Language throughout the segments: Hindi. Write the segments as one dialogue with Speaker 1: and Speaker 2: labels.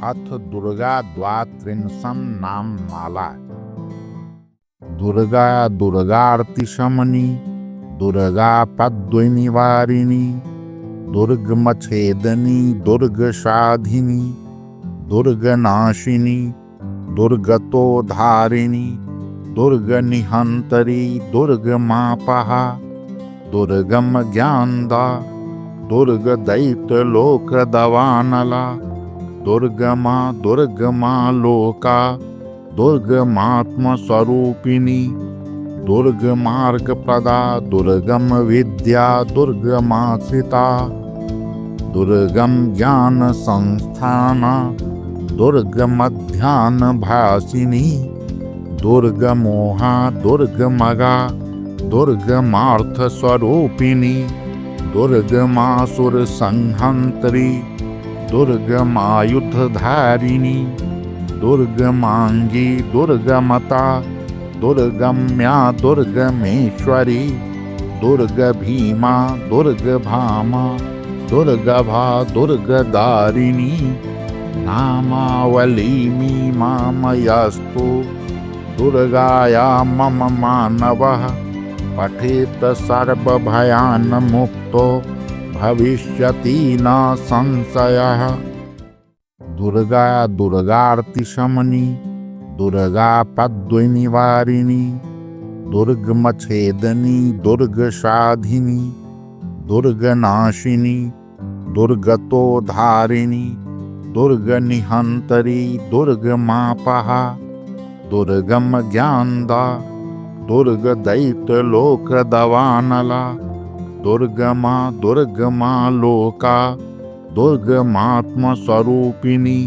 Speaker 1: अथ दुर्गा द्वात्रिंशं नाम माला। दुर्गा दुर्गार्ति शमनी, दुर्गा पद्विनिवारिणी, दुर्गमच्छेदनी, दुर्गसाधिनी, दुर्गनाशिनी, दुर्गतोद्धारिणी, दुर्गनिहंतरी, दुर्गमापहा, दुर्गम ज्ञानदा, दुर्गदैत्यलोकदवानला, दुर्गमा दुर्गमा लोका, दुर्गमात्मस्वरूपिणी, दुर्गमार्गप्रदा, दुर्गम विद्या, दुर्गमाश्रिता, दुर्गम ज्ञान संस्थाना, दुर्गमध्यानभासिनी, दुर्गमोहा, दुर्गमगा, दुर्गमार्थस्वरूपिणी, दुर्गमासुरसंहंत्री, दुर्गमायुधधारिणी, दुर्गमांगी, दुर्गमता, दुर्गम्या, दुर्गमेश्वरी, दुर्गभीमा, दुर्गभामा, दुर्गभा, दुर्गदारिणी, नामावली मीमामयस्तु दुर्गाया मम मानवः पठेत सर्वभयान्मुक्तो भविष्यति न संशयः। दुर्गा दुर्गार्ति शमनी, दुर्गा पद्विनिवारिणी, दुर्गमच्छेदनी, दुर्गसाधिनी, दुर्गनाशिनी, दुर्गतोद्धारिणी, दुर्गनिहंतरी, दुर्गमापहा, दुर्गम ज्ञानदा, दुर्गदैत्यलोकदवानला, दुर्गमा दुर्गमा लोका, दुर्गमात्मस्वरूपिणी,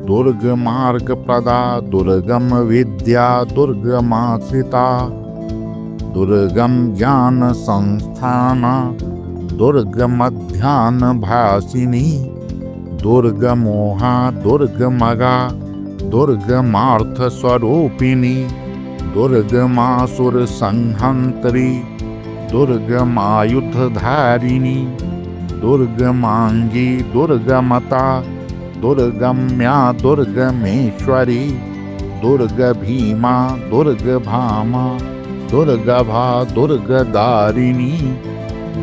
Speaker 1: दुर्गमार्गप्रदा, दुर्गम विद्या, दुर्गमाश्रिता, दुर्गम ज्ञान संस्थाना, दुर्गमध्यानभासिनी, दुर्गमोहा, दुर्गमगा, दुर्गमार्थस्वरूपिणी, दुर्गमासुरसंहंत्री, दुर्गमायुधधारिणी, दुर्गमांगी, दुर्गमता, दुर्गम्या, दुर्गमेश्वरी, दुर्गभीमा, दुर्गभामा, दुर्गभा, दुर्गदारिणी,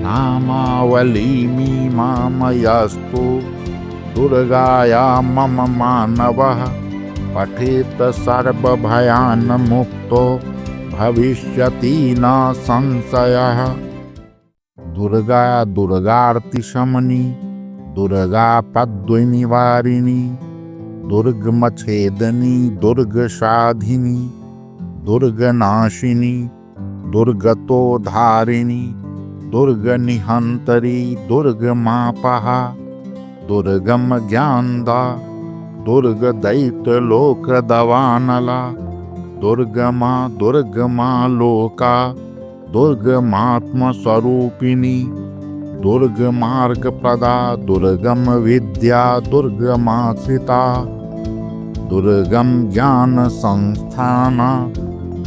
Speaker 1: नामावली मीमामयस्तु दुर्गाया मम मानवः पठेत सर्वभयान्मुक्तो भविष्यति न संशयः। दुर्गा दुर्गार्ति शमनी, दुर्गा पद्विनिवारिणी, दुर्गमच्छेदनी, दुर्गसाधिनी, दुर्गनाशिनी, दुर्गतोद्धारिणी, दुर्गनिहंतरी, दुर्गमापहा, दुर्गम ज्ञानदा, दुर्गदैत्यलोकदवानला, दुर्गमा दुर्गमा लोका, दुर्गमात्मस्वरूपिणी, दुर्गमार्गप्रदा, दुर्गम विद्या, दुर्गमाश्रिता, दुर्गम ज्ञान संस्थाना,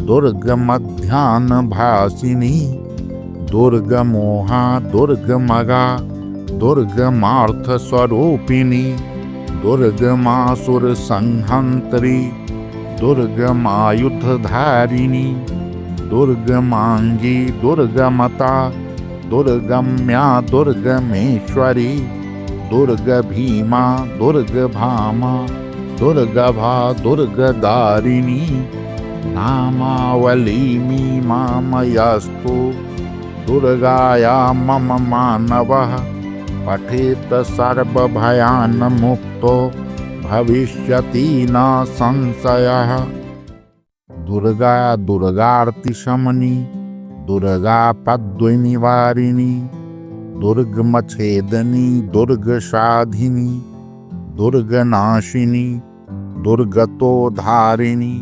Speaker 1: दुर्गमध्यानभासिनी, दुर्गमोहा, दुर्गमगा, दुर्गमार्थस्वरूपिणी, दुर्गमासुरसंहंत्री, दुर्गमायुधधारिणी, दुर्गमांगी, दुर्गमता, दुर्गम्या, दुर्गमेश्वरी, दुर्गभीमा, दुर्गभामा, दुर्गभा, दुर्गदारिणी, नामावली मीमामयस्तु दुर्गाया मम मानवः पठेत सर्वभयान्मुक्तो भविष्यति न संशयः। दुर्गा दुर्गार्ति शमनी, दुर्गा पद्विनिवारिणी, दुर्गमच्छेदनी, दुर्गसाधिनी, दुर्गनाशिनी, दुर्गतोद्धारिणी,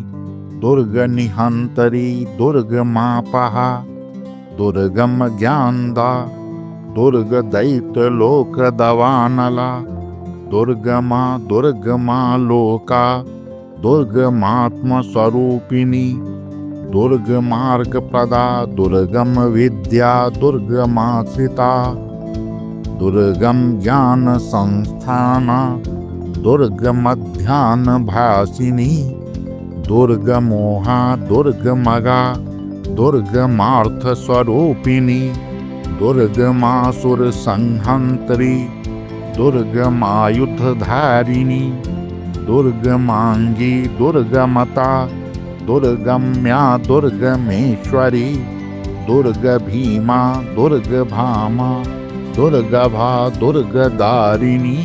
Speaker 1: दुर्गनिहंतरी, दुर्गमापहा, दुर्गम ज्ञानदा, दुर्गदैत्यलोकदवानला, दुर्गमा दुर्गमा लोका, दुर्गमात्मस्वरूपिणी, दुर्गमार्गप्रदा, दुर्गम विद्या, दुर्गमाश्रिता, दुर्गम ज्ञान संस्थाना, दुर्गमध्याह्नभासिनी दुर्गमोहा दुर्गमगा दुर्गमार्थस्वरूपिणी दुर्गमासुरसंहन्त्री दुर्गमायुधधारिणी दुर्गमांगी दुर्गमता दुर्गम्या दुर्गमेश्वरी दुर्गभीमा दुर्गभामा दुर्गभा दुर्गदारिणी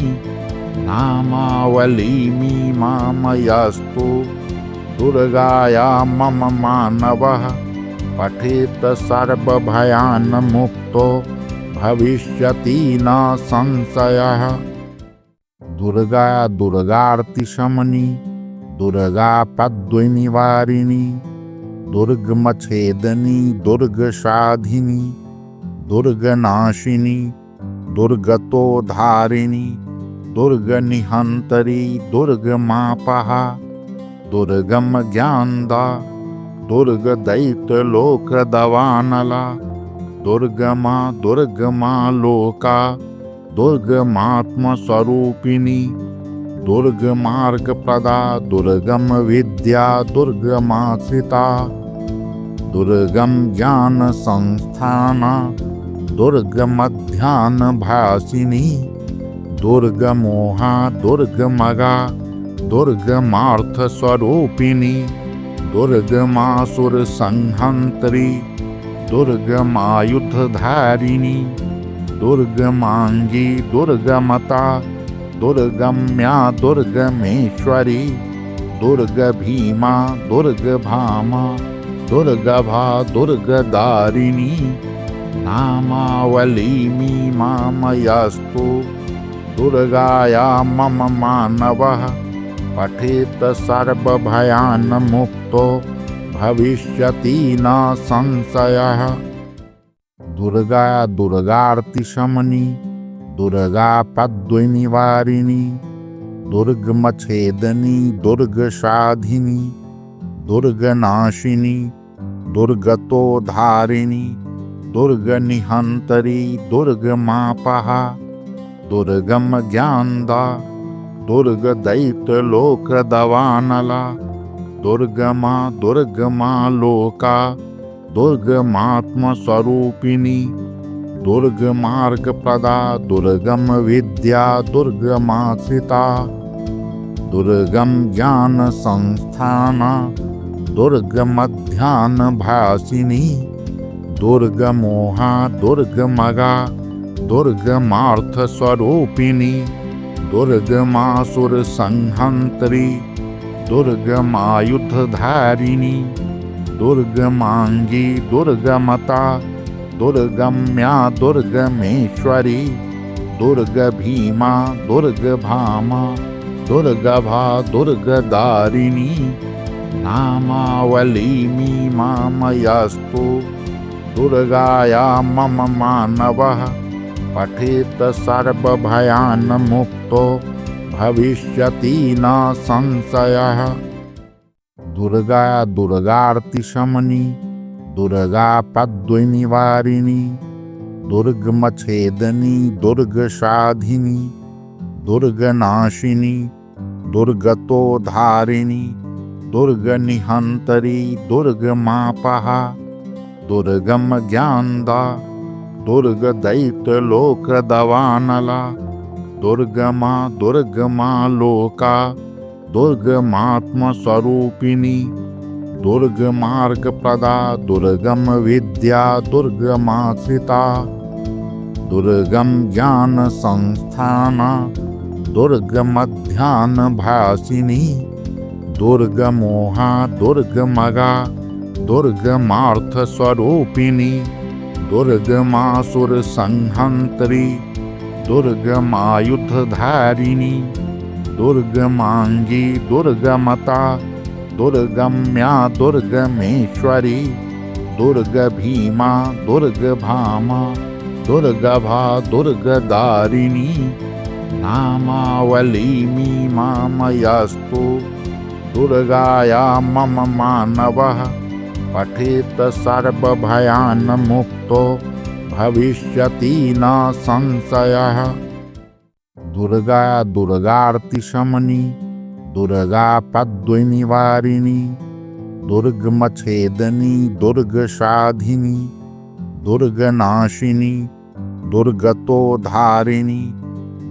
Speaker 1: नामावली मीमामयस्तु दुर्गाया मम मानवः पठेत सर्वभयान्मुक्तो भविष्यति न संशयः। दुर्गा दुर्गार्तिशमनी दुर्गा पद्मनिवारिणी दुर्गमच्छेदनी दुर्गसाधिनी दुर्गनाशिनी दुर्गतोद्धारिणी दुर्गनिहंतरी दुर्गमापहा दुर्गमज्ञानदा दुर्गदैत्यलोकदवानला दुर्गमा दुर्गमालोका दुर्गमात्मस्वरूपिणी दुर्गमार्गप्रदा दुर्गमविद्या दुर्गमाश्रिता दुर्गम ज्ञानसंस्थाना दुर्गमध्याह्नभासिनी दुर्गमोहा दुर्गमगा दुर्गमार्थस्वरूपिणी दुर्गमासुरसंहन्त्री दुर्गमायुधधारिणी दुर्गमांगी दुर्गमता दुर्गम्या दुर्गमेश्वरी दुर्गभीमा दुर्गभामा दुर्गभा दुर्गदारिणी नामावली मीमामयस्तु दुर्गाया मम मानवः पठेत सर्वभयान्मुक्तो भविष्यति न संशयः। दुर्गा दुर्गार्तिशमनी दुर्गा पद्मनिवारिणी दुर्गमच्छेदनी दुर्गसाधिनी दुर्गनाशिनी दुर्गतोद्धारिणी दुर्गनिहंतरी दुर्गमापहा दुर्गमज्ञानदा दुर्गदैत्यलोकदवानला दुर्गमा दुर्गमालोका दुर्गमात्मस्वरूपिणी दुर्गमार्गप्रदा दुर्गमविद्या दुर्गमाश्रिता दुर्गम ज्ञानसंस्थाना दुर्गमध्याह्नभासिनी दुर्गमोहा दुर्गमगा दुर्गमार्थस्वरूपिणी दुर्गमासुरसंहन्त्री दुर्गमायुधधारिणी दुर्गमांगी दुर्गमता दुर्गम्या दुर्गमेश्वरी दुर्गभीमा दुर्गभामा दुर्गभा दुर्गदारिणी नामावली मीमामयस्तु दुर्गाया मम मानवः पठेत सर्वभयान्मुक्तो भविष्यति न संशयः। दुर्गा दुर्गार्तिशमनी दुर्गा पद्मनिवारिणी दुर्गमच्छेदनी दुर्गसाधिनी दुर्गनाशिनी दुर्गतोद्धारिणी दुर्गनिहंतरी दुर्गमापहा दुर्गमज्ञानदा दुर्गदैत्यलोकदवानला दुर्गमा दुर्गमालोका दुर्गमात्मस्वरूपिणी दुर्गमार्गप्रदा दुर्गमविद्या दुर्गमाश्रिता दुर्गम ज्ञानसंस्थाना दुर्गमध्याह्नभासिनी दुर्गमोहा दुर्गमगा दुर्गमार्थस्वरूपिणी दुर्गमासुरसंहन्त्री दुर्गमायुधधारिणी दुर्गमांगी दुर्गमता दुर्गम्या दुर्गमेश्वरी दुर्गभीमा दुर्गभामा दुर्गभा दुर्गदारिणी नामावली मीमामयस्तु दुर्गाया मम मानवः पठेत सर्वभयान्मुक्तो भविष्यति न संशयः। दुर्गा दुर्गार्तिशमनी दुर्गापद्विनिवारिणी दुर्गमच्छेदनी दुर्गसाधिनी दुर्गनाशिनी दुर्गतोद्धारिणी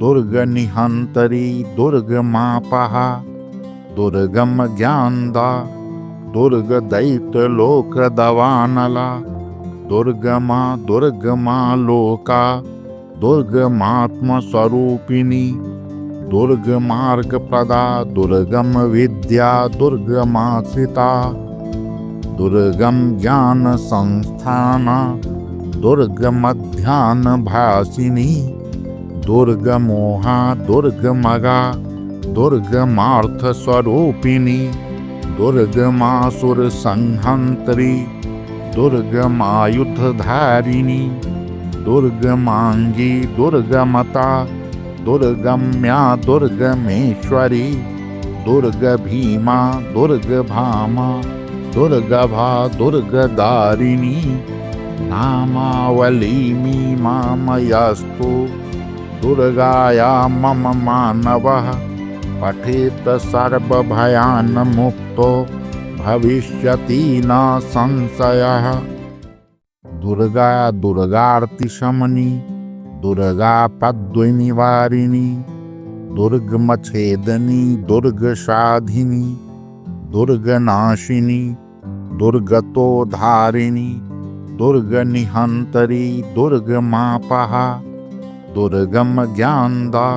Speaker 1: दुर्गनिहंतरी दुर्गमापहा दुर्गम ज्ञानदा दुर्गदैत्यलोकदवानला दुर्गमा दुर्गमा लोका दुर्गमात्मस्वरूपिणी दुर्गमार्गप्रदा दुर्गम विद्या दुर्गमाश्रिता दुर्गम ज्ञान संस्थाना दुर्गमध्यानभासिनी दुर्गमोहा दुर्गमगा दुर्गमार्थस्वरूपिणी दुर्गमासुरसंहंत्री दुर्गमायुधधारिणी दुर्गमांगी दुर्गमता दुर्गम्या दुर्गमेश्वरी दुर्गभीमा दुर्गभामा दुर्गभा दुर्गदारिणी नामावली मीमामयस्तु दुर्गाया मम मानवः पठेत सर्वभयान्मुक्तो भविष्यति न संशयः। दुर्गा दुर्गार्तिशमनी दुर्गापद्विनिवारिणी दुर्गमच्छेदनी दुर्गसाधिनी दुर्गनाशिनी दुर्गतोद्धारिणी दुर्गनिहंतरी दुर्गमापहा दुर्गम ज्ञानदा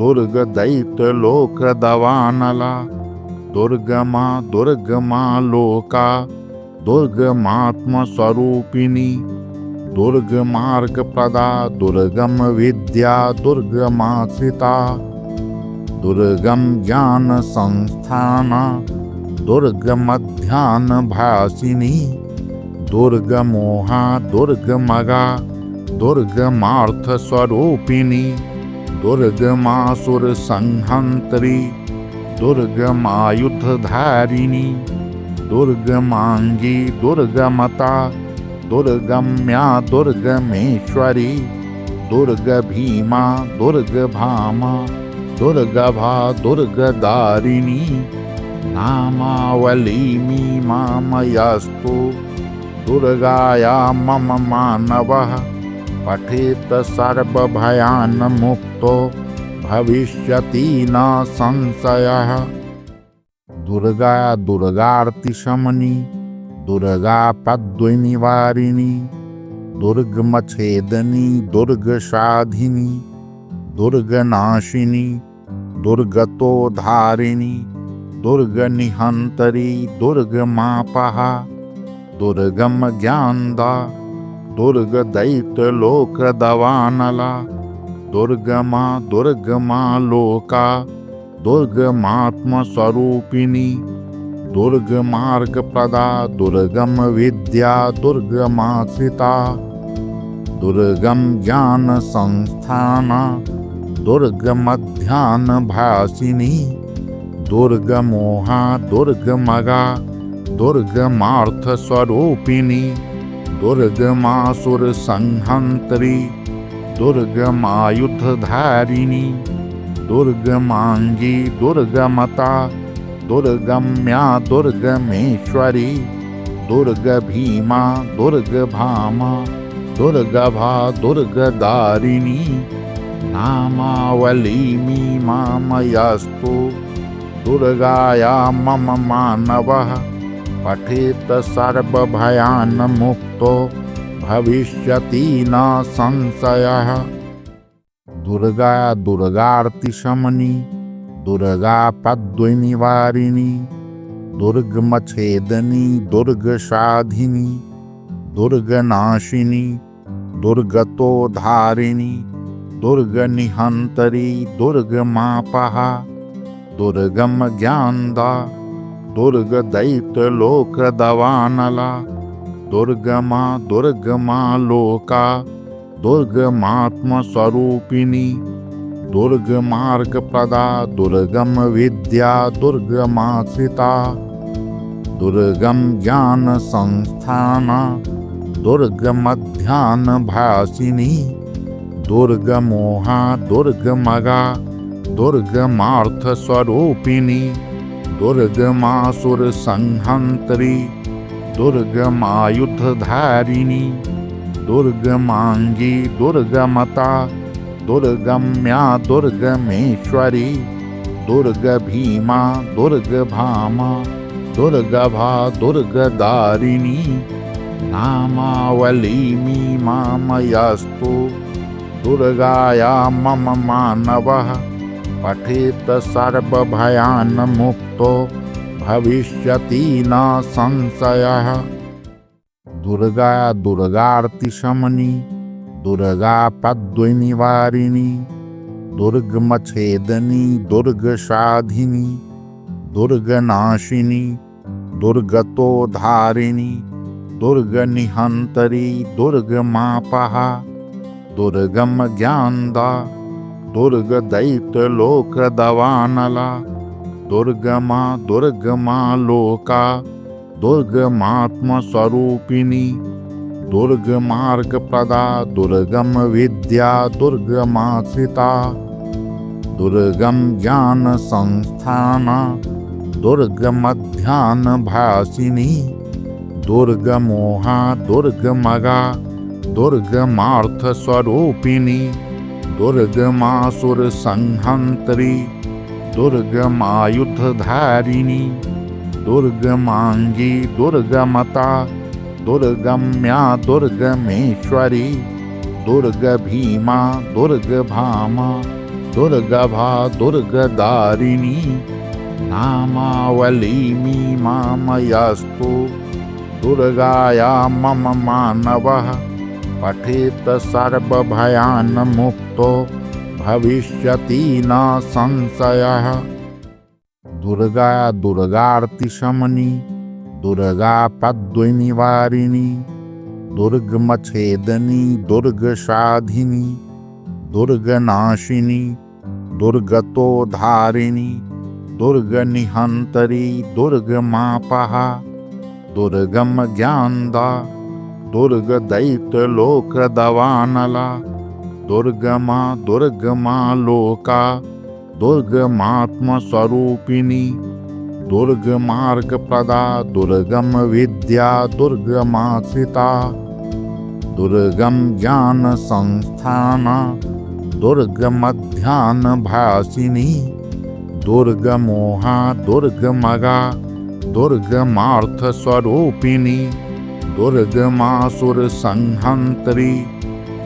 Speaker 1: दुर्गदैत्यलोकदवानला दुर्गमा दुर्गमा लोका दुर्गमात्मस्वरूपिणी दुर्गमार्गप्रदा दुर्गम विद्या दुर्गमाश्रिता दुर्गम ज्ञान संस्थाना दुर्गमध्यानभासिनी दुर्गमोहा दुर्गमगा दुर्गमार्थस्वरूपिणी दुर्गमासुरसंहंत्री दुर्गमायुधधारिणी दुर्गमांगी दुर्गमता दुर्गम्या दुर्गमेश्वरी दुर्गभीमा दुर्गभामा दुर्गभा दुर्गदारिणी नामावली मीमामयस्तु दुर्गाया मम मानवः पठेत सर्वभयान्मुक्तो भविष्यति न संशयः। दुर्गा दुर्गार्तिशमनी दुर्गापद्विनिवारिणी दुर्गमच्छेदनी दुर्गसाधिनी दुर्गनाशिनी दुर्गतोद्धारिणी दुर्गनिहंतरी दुर्गमापहा दुर्गम ज्ञानदा दुर्गदैत्यलोकदवानला दुर्गमा दुर्गमा लोका दुर्गमात्मस्वरूपिणी दुर्गमार्गप्रदा दुर्गम विद्या दुर्गमाश्रिता दुर्गम ज्ञान संस्थाना दुर्गमध्यानभासिनी दुर्गमोहा दुर्गमगा दुर्गमार्थस्वरूपिणी दुर्गमासुरसंहंत्री दुर्गमायुधधारिणी दुर्गमांगी दुर्गमता दुर्गम्या दुर्गमेश्वरी दुर्गभीमा दुर्गभामा दुर्गभा दुर्गदारिणी नामावली मीमामयस्तु दुर्गाया मम मानवः पठेत सर्वभयान्मुक्तो भविष्यति न संशयः। दुर्गा दुर्गार्तिशमनी दुर्गापद्विनिवारिणी दुर्गमच्छेदनी दुर्गसाधिनी दुर्गनाशिनी दुर्गतोद्धारिणी दुर्गनिहंतरी दुर्गमापहा दुर्गम ज्ञानदा दुर्गदैत्यलोकदवानला दुर्गमा दुर्गमा लोका दुर्गमात्मस्वरूपिणी दुर्गमार्गप्रदा दुर्गम विद्या दुर्गमाश्रिता दुर्गम ज्ञान संस्थाना दुर्गमध्यानभासिनी दुर्गमोहा दुर्गमगा दुर्गमार्थस्वरूपिणी दुर्गमासुर संहंत्री दुर्गमायुधधारिणी दुर्गमांगी दुर्गमता दुर्गम्या दुर्गमेश्वरी दुर्गभीमा दुर्गभामा दुर्गभा दुर्गदारिणी नामावली मीमामयस्तु दुर्गाया मम मानवः पठेत सर्वभयान्मुक्तो भविष्यति न संशयः। दुर्गा दुर्गार्तिशमनी दुर्गा पद्मनिवारिणी दुर्गमच्छेदनी दुर्गसाधिनी दुर्गनाशिनी दुर्गतोद्धारिणी दुर्गनिहंतरी दुर्गमापहा दुर्गम ज्ञानदा दुर्गदैत्यलोकदवानला दुर्गमा दुर्गमा लोका दुर्गमात्मस्वरूपिणी दुर्गमार्गप्रदा दुर्गम विद्या दुर्गमाश्रिता दुर्गम ज्ञान संस्थाना दुर्गमध्यान भासिनी दुर्गमोहा दुर्गमगा दुर्गमार्थस्वरूपिणी दुर्गमासुर संहंत्री दुर्गमायुधधारिणी दुर्गमांगी दुर्गमता दुर्गम्या दुर्गमेश्वरी दुर्गभीमा दुर्गभामा दुर्गभा दुर्गदारिणी नामावली मीमामयस्तु दुर्गाया मम मानवः पठेत सर्वभयान्मुक्तो भविष्यति न संशयः। दुर्गा दुर्गार्तिशमनी दुर्गा पद्मनिवारिणी दुर्गमच्छेदनी दुर्गसाधिनी दुर्गनाशिनी दुर्गतोद्धारिणी दुर्गनिहंतरी दुर्गमापहा दुर्गम ज्ञानदा दुर्गदैत्यलोकदवानला दुर्गमा दुर्गमा लोका दुर्गमात्मस्वरूपिणी दुर्गमार्गप्रदा दुर्गम विद्या दुर्गमाश्रिता दुर्गम ज्ञान संस्थाना दुर्गमध्यान भासिनी दुर्गमोहा दुर्गमगा दुर्गमार्थस्वरूपिणी दुर्गमासुर संहंत्री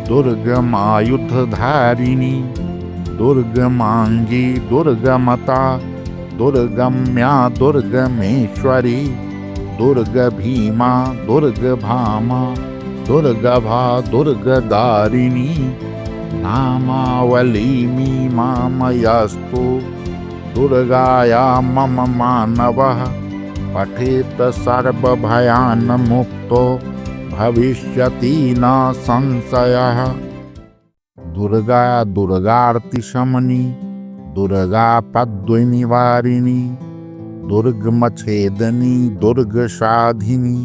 Speaker 1: दुर्गमायुधधारिणी दुर्गमांगी दुर्गमता दुर्गम्या दुर्गमेश्वरी दुर्गभीमा दुर्गभामा दुर्गभा दुर्गदारिणी नामावली मीमामयस्तु दुर्गाया मम मानवः पठेत सर्वभयान्मुक्तो भविष्यति न संशयः। दुर्गा दुर्गार्तिशमनी दुर्गा पद्मनिवारिणी दुर्गमच्छेदनी दुर्गसाधिनी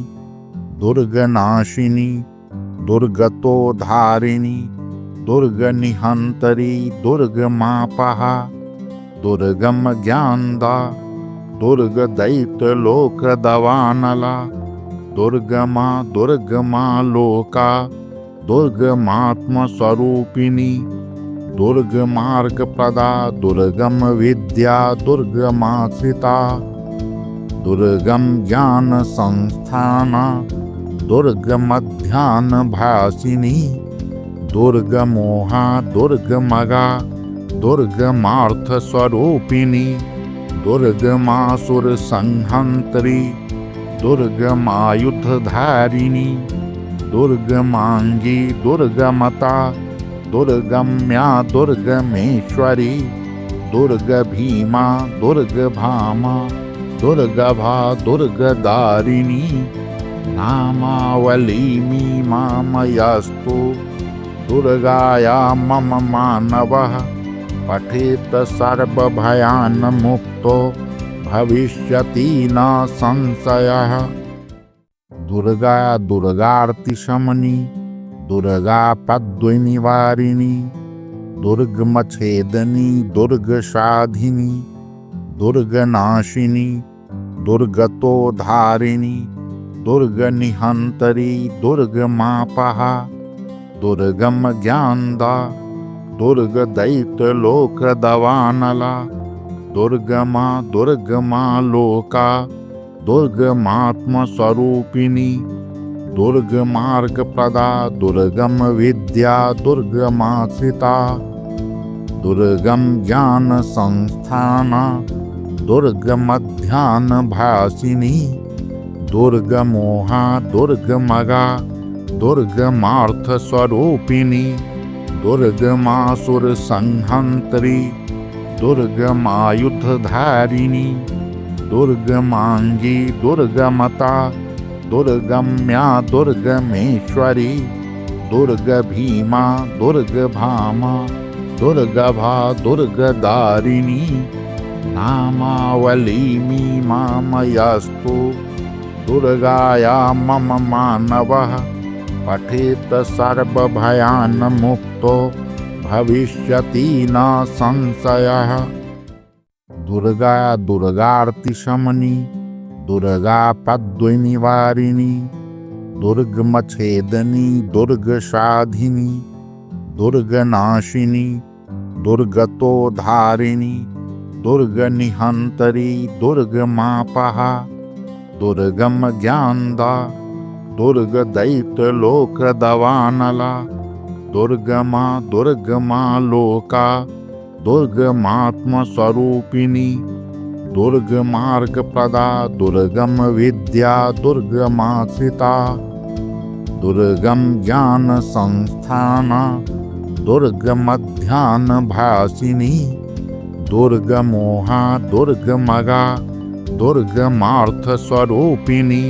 Speaker 1: दुर्गनाशिनी दुर्गतोद्धारिणी दुर्गनिहंतरी दुर्गमापहा दुर्गम ज्ञानदा दुर्गदैत्यलोकदवानला दुर्गमा दुर्गमा लोका दुर्गमात्मस्वरूपिणी दुर्गमार्गप्रदा दुर्गम विद्या दुर्गमाश्रिता दुर्गम ज्ञान संस्थाना दुर्गमध्यान भासिनी दुर्गमोहा दुर्गमगा दुर्गमार्थस्वरूपिणी दुर्गमासुर संहंत्री दुर्गमायुधधारिणी दुर्गमांगी दुर्गमता दुर्गम्या दुर्गमेश्वरी दुर्गभीमा दुर्गभामा दुर्गभा दुर्गदारिणी नामावली मीमामयस्तु दुर्गाया मम मानवः पठेत सर्वभयान्मुक्तो भविष्यति न संशयः। दुर्गा दुर्गार्तिशमनी दुर्गा पद्मनिवारिणी दुर्गमच्छेदिनी दुर्गसाधिनी दुर्गनाशिनी दुर्गतोद्धारिणी दुर्गनिहंतरी दुर्गमापहा दुर्गम ज्ञानदा दुर्गदैत्यलोकदवानला दुर्गमा दुर्गमा लोका दुर्गमात्मस्वरूपिणी दुर्गमार्गप्रदा दुर्गम विद्या दुर्गमाश्रिता दुर्गम ज्ञान संस्थाना दुर्गमध्यानभासिनी दुर्गमोहा दुर्गमगा दुर्गमार्थस्वरूपिणी दुर्गमासुरसंहंत्री दुर्गमायुधधारिणी दुर्गमांगी दुर्गमता दुर्गम्या दुर्गमेश्वरी दुर्गभीमा दुर्गभामा दुर्गभा दुर्गदारिणी नामावली मीमामयस्तु दुर्गाया मम मानवः पठेत सर्वभयान्मुक्तो भविष्यति न संशयः। दुर्गा दुर्गार्तिशमनी दुर्गा पद्मनिवारिणी दुर्गमच्छेदिनी दुर्गसाधिनी दुर्गनाशिनी दुर्गतोद्धारिणी दुर्गनिहंतरी दुर्गमापहा दुर्गम ज्ञानदा दुर्गदैत्यलोकदवानला दुर्गमा दुर्गमा लोका दुर्गमात्मस्वरूपिणी दुर्गमार्गप्रदा दुर्गम विद्या दुर्गमाश्रिता दुर्गम ज्ञान संस्थाना दुर्गमध्यानभासिनी दुर्गमोहा दुर्गमगा दुर्गमार्थस्वरूपिणी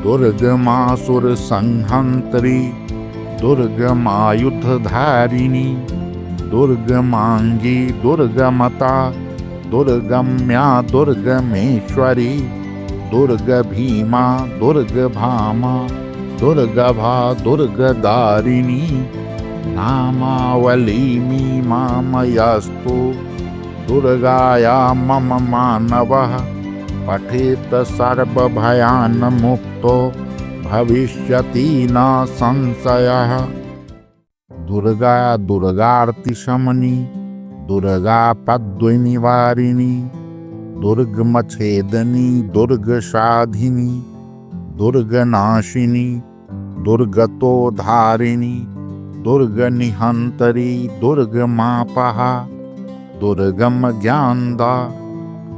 Speaker 1: दुर्गमासुरसंहंत्री दुर्गमायुधधारिणी दुर्गमांगी दुर्गमता दुर्गम्या दुर्गमेश्वरी दुर्गभीमा दुर्गभामा दुर्गभा दुर्गदारिणी नामावली मीमामयस्तु दुर्गाया मम मानवः पठेत सर्वभयान्मुक्तो भविष्यति न संशयः। दुर्गा दुर्गार्तिशमनी दुर्गा पद्मनिवारिणी दुर्गमच्छेदिनी दुर्गसाधिनी दुर्गनाशिनी दुर्गतोद्धारिणी दुर्गनिहंतरी दुर्गमापहा दुर्गम ज्ञानदा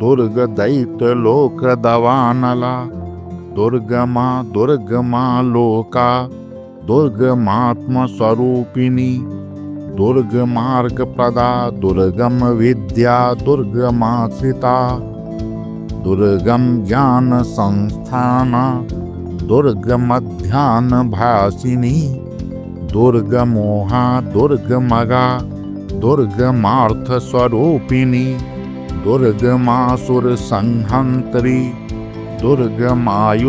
Speaker 1: दुर्गदैत्यलोकदवानला दुर्गमा दुर्गमा लोका दुर्गमात्मस्वरूपिणी दुर्गमार्गप्रदा दुर्गम विद्या दुर्गमाश्रिता दुर्गम ज्ञान संस्थाना दुर्गमध्यानभासिनी दुर्गमोहा दुर्गमगा दुर्गमार्थस्वरूपिणी दुर्गमासुरसंहंत्री दुर्गमायुधधारिणी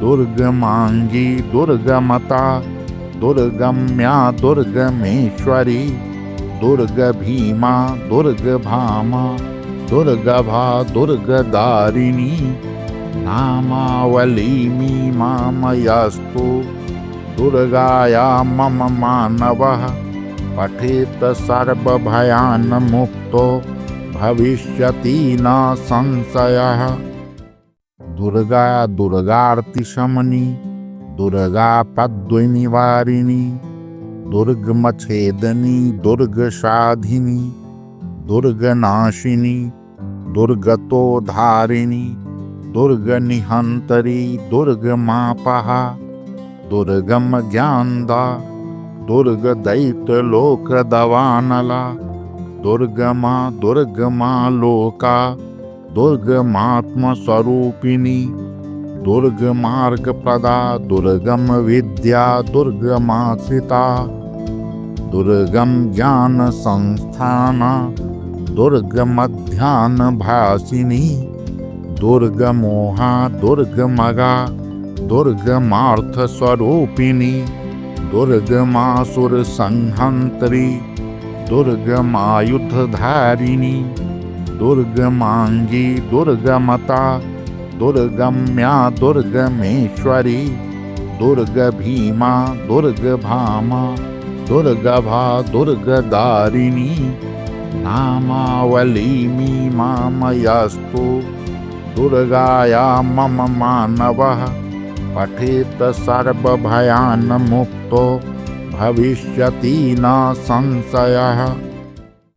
Speaker 1: दुर्गमांगी दुर्गमता दुर्गम्या दुर्गमेश्वरी दुर्गभीमा दुर्गभामा दुर्गभा दुर्गदारिणी नामावली मीमामयस्तु दुर्गाया मम मानवः पठेत सर्वभयान्मुक्तो भविष्यति न संशयः। दुर्गा दुर्गार्तिशमनी दुर्गा पद्मनिवारिणी दुर्गमच्छेदिनी दुर्गसाधिनी दुर्गनाशिनी दुर्गतोद्धारिणी दुर्गनिहंतरी दुर्गमापहा दुर्गम ज्ञानदा दुर्गदैत्यलोकदवानला दुर्गमा दुर्गमा लोका दुर्गमात्मस्वरूपिणी दुर्गमार्गप्रदा दुर्गम विद्या दुर्गमाश्रिता दुर्गम ज्ञान संस्थाना दुर्गमध्यानभासिनी दुर्गमोहा दुर्गमगा दुर्गमार्थस्वरूपिणी दुर्गमासुरसंहन्त्री दुर्गमायुधधारिणी दुर्गमांगी दुर्गमता दुर्गम्या दुर्गमेश्वरी दुर्गभीमा दुर्गभामा दुर्गभा दुर्गदारिणी नामावलीमीमामयस्तु दुर्गाया मम मानवः पठेत सर्वभयान्मुक्तो भविष्यति न संशयः।